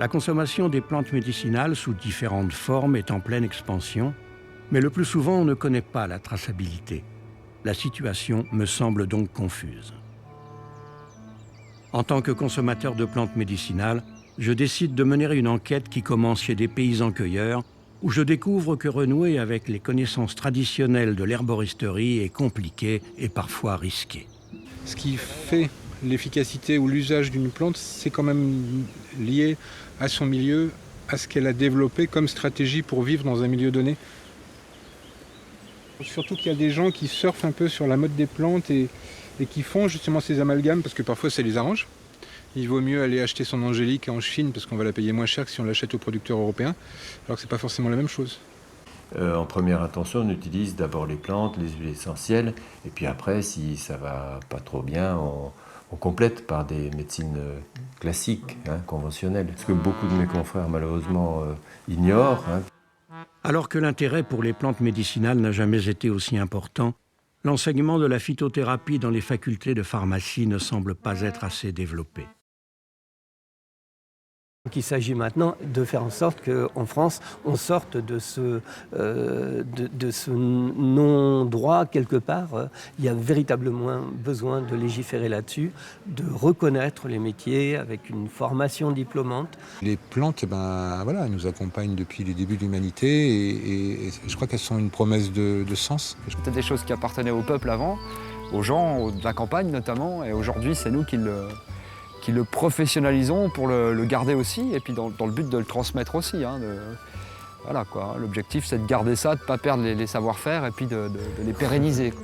La consommation des plantes médicinales sous différentes formes est en pleine expansion, mais le plus souvent on ne connaît pas la traçabilité. La situation me semble donc confuse. En tant que consommateur de plantes médicinales, je décide de mener une enquête qui commence chez des paysans-cueilleurs, où je découvre que renouer avec les connaissances traditionnelles de l'herboristerie est compliqué et parfois risqué. Ce qui fait l'efficacité ou l'usage d'une plante, c'est quand même lié à son milieu, à ce qu'elle a développé comme stratégie pour vivre dans un milieu donné. Surtout qu'il y a des gens qui surfent un peu sur la mode des plantes et qui font justement ces amalgames parce que parfois ça les arrange. Il vaut mieux aller acheter son angélique en Chine parce qu'on va la payer moins cher que si on l'achète aux producteurs européens, alors que c'est pas forcément la même chose. En première intention, on utilise d'abord les plantes, les huiles essentielles, et puis après, si ça va pas trop bien, on complète par des médecines classiques, conventionnelles. Ce que beaucoup de mes confrères, malheureusement, ignorent. Alors que l'intérêt pour les plantes médicinales n'a jamais été aussi important, l'enseignement de la phytothérapie dans les facultés de pharmacie ne semble pas être assez développé. Donc il s'agit maintenant de faire en sorte qu'en France, on sorte de ce non-droit quelque part. Il y a véritablement besoin de légiférer là-dessus, de reconnaître les métiers avec une formation diplômante. Les plantes, elles nous accompagnent depuis les débuts de l'humanité et je crois qu'elles sont une promesse de sens. C'était des choses qui appartenaient au peuple avant, aux gens de la campagne notamment, et aujourd'hui c'est nous qui le professionnalisons pour le garder aussi, et puis dans le but de le transmettre aussi. Voilà, quoi. L'objectif, c'est de garder ça, de ne pas perdre les savoir-faire, et puis de les pérenniser.